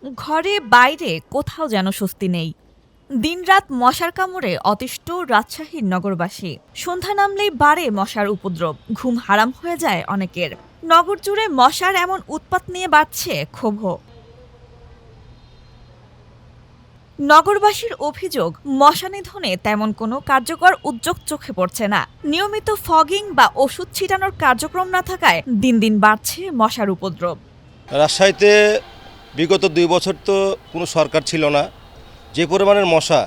ঘরে বাইরে কোথাও যেন স্বস্তি নেই। দিনরাত মশার কামড়ে অতিষ্ঠ রাজশাহীর নগরবাসী। সন্ধ্যা নামলেই বাড়ে মশার উপদ্রব, ঘুম হারাম হয়ে যায় অনেকের। নগর জুড়ে মশার এমন উৎপাত নিয়ে বাড়ছে ক্ষোভও। নগরবাসীর অভিযোগ, মশা নিধনে তেমন কোনো কার্যকর উদ্যোগ চোখে পড়ছে না। নিয়মিত ফগিং বা ওষুধ ছিটানোর কার্যক্রম না থাকায় দিন দিন বাড়ছে মশার উপদ্রব। রাজশাহীতে বিগত 2 বছর তো কোনো সরকার ছিল না, যে পরিমাণের মশা,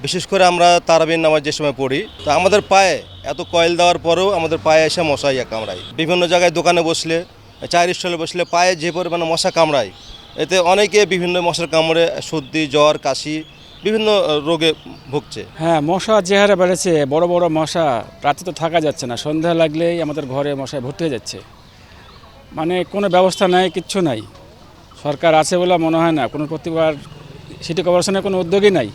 বিশেষ করে আমরা তারাবির নামাজ যে সময় পড়ি, তো আমাদের পায়ে এত কয়েল দেওয়ার পরেও আমাদের পায়ে এসে মশা কামড়ায়। বিভিন্ন জায়গায় দোকানে বসলে, চায়ের স্টলে বসলে পায়ে যে পরিমাণে মশা কামড়ায়, এতে অনেকে বিভিন্ন মশার কামড়ে সর্দি, জ্বর, কাশি, বিভিন্ন রোগে ভুগছে। হ্যাঁ, মশা যে হারে বেড়েছে, বড় বড় মশা, রাতে তো থাকা যাচ্ছে না। সন্ধ্যা লাগলেই আমাদের ঘরে মশায় ভর্তি হয়ে যাচ্ছে। মানে কোনো ব্যবস্থা নাই, কিচ্ছু নাই। সরকার আছে বলে মনে হয় না, কোনো প্রতিবার সিটি কর্পোরেশনের কোনো উদ্যোগই নাই।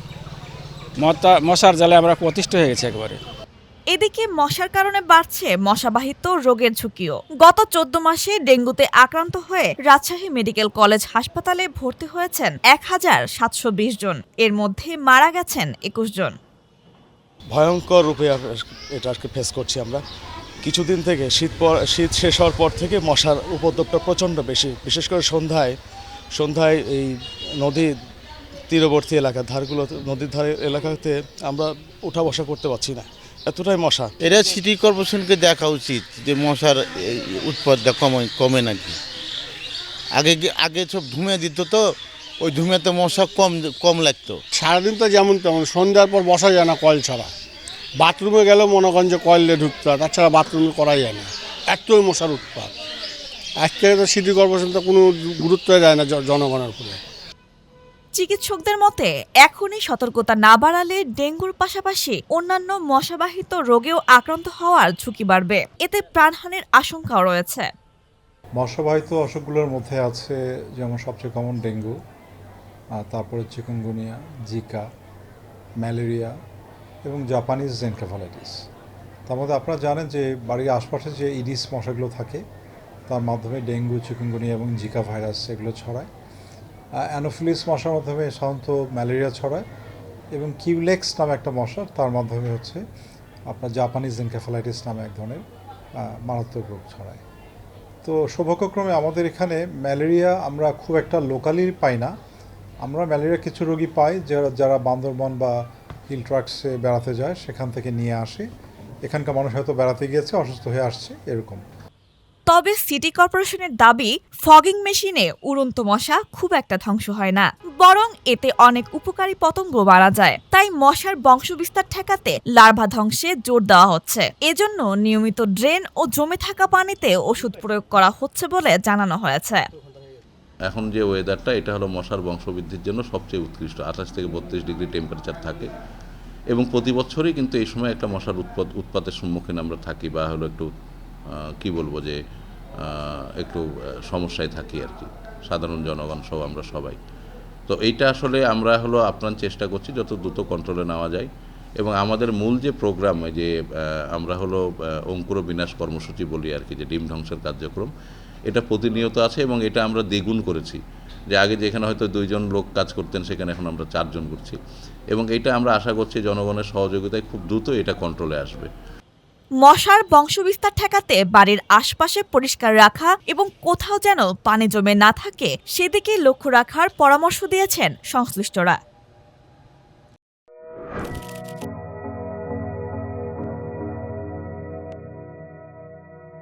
মশার জালে আমরা অতিষ্ঠ হয়ে গেছি একবারে। এদিকে মশার কারণে বাড়ছে মশাবাহিত রোগের ঝুঁকিও। গত 14 মাসে ডেঙ্গুতে আক্রান্ত হয়ে রাজশাহী মেডিকেল কলেজ হাসপাতালে ভর্তি হয়েছেন 1720 জন। এর মধ্যে মারা গেছেন 21 জন। ভয়ঙ্কর রূপে এটাকে ফেস করছি আমরা। কিছুদিন থেকে শীত শেষ হওয়ার পর থেকে মশার উপদ্রবটা প্রচণ্ড বেশি, বিশেষ করে সন্ধ্যায় এই নদীর তীরবর্তী এলাকা, নদীর ধারে এলাকাতে আমরা উঠা বসা করতে পারছি না, এতটাই মশা। এটা সিটি কর্পোরেশনকে দেখা উচিত যে মশার উৎপাদটা কমে নাকি। আগে সব ধুমে দিত, তো ওই ধুমেতে মশা কম লাগতো। সারাদিন তো যেমন তেমন, সন্ধ্যার পর বসা যায় না কয়েল ছাড়া। বাথরুমে গেলেও মনে করেন যে কয়েল দিয়ে ঢুকতে হয়, তাছাড়া বাথরুমে করাই যায় না, এতই মশার উৎপাত। আজ থেকে তো সিটি কর্পোরেশন তো কোনো গুরুত্ব দেয় না জনগণের উপরে। চিকিৎসকদের মতে এখনই সতর্কতা না বাড়ালে ডেঙ্গুর পাশাপাশি অন্যান্য মশাবাহিত রোগেও আক্রান্ত হওয়ার ঝুঁকি বাড়বে। এতে প্রাণহানির আশঙ্কাও রয়েছে। মশাবাহিত অসুখগুলোর মধ্যে আছে যেমন সবচেয়ে কমন ডেঙ্গু, তারপরে চিকুনগুনিয়া, জিকা, ম্যালেরিয়া এবং জাপানিজ এনকেফালাইটিস। তার মধ্যে আপনারা জানেন যে বাড়ির আশপাশে যে ইডিস মশাগুলো থাকে, তার মাধ্যমে ডেঙ্গু, চিকুনগুনিয়া এবং জিকা ভাইরাস এগুলো ছড়ায়। অ্যানোফিলিস মশার মাধ্যমে সাধারণত ম্যালেরিয়া ছড়ায়, এবং কিউলেক্স নামে একটা মশা, তার মাধ্যমে হচ্ছে আপনার জাপানিজ এনকেফালাইটিস নামে এক ধরনের মারাত্মক রোগ ছড়ায়। তো সৌভাগ্যক্রমে আমাদের এখানে ম্যালেরিয়া আমরা খুব একটা লোকালি পাই না। আমরা ম্যালেরিয়া কিছু রোগী পাই যারা বান্দরবন বা হিল ট্রাক্সে বেড়াতে যায়, সেখান থেকে নিয়ে আসে। এখানকার মানুষ হয়তো বেড়াতে গিয়েছে, অসুস্থ হয়ে আসছে, এরকম। তবে সিটি কর্পোরেশনের দাবি, ফগিং মেশিনে উড়ন্ত মশা খুব একটা ধ্বংস হয় না, বরং এতে অনেক উপকারী পতঙ্গ মারা যায়। তাই মশার বংশবিস্তার ঠেকাতে লার্ভা ধ্বংসে জোর দেওয়া হচ্ছে। এজন্য নিয়মিত ড্রেন ও জমে থাকা পানিতে ওষুধ প্রয়োগ করা হচ্ছে বলে জানানো হয়েছে। এখন যে ওয়েদারটা, এটা হলো মশার বংশবৃদ্ধির জন্য সবচেয়ে উৎকৃষ্ট। 28 থেকে 32 ডিগ্রি টেম্পারেচার থাকে, এবং প্রতি বছরই কিন্তু এই সময় একটা মশার উৎপাতের সম্মুখীন আমরা থাকি, বা হলো একটু কি বলবো যে একটু সমস্যায় থাকি আর কি, সাধারণ জনগণ সহ আমরা সবাই। তো এইটা আসলে আমরা হলো আপ্রাণ চেষ্টা করছি যত দ্রুত কন্ট্রোলে নেওয়া যায়। এবং আমাদের মূল যে প্রোগ্রাম, যে আমরা হলো অঙ্কুর বিনাশ কর্মসূচি বলি আর কি, যে ডিম ধ্বংসের কার্যক্রম, এটা প্রতিনিয়ত আছে, এবং এটা আমরা দ্বিগুণ করেছি। যে আগে যেখানে হয়তো 2 জন লোক কাজ করতেন, সেখানে এখন আমরা 4 জন করছি, এবং এটা আমরা আশা করছি জনগণের সহযোগিতায় খুব দ্রুত এটা কন্ট্রোলে আসবে। মশার বংশবিস্তার ঠেকাতে বাড়ির আশপাশে পরিষ্কার রাখা এবং কোথাও যেন পানি জমে না থাকে সেদিকে লক্ষ্য রাখার পরামর্শ দিয়েছেন সংশ্লিষ্টরা।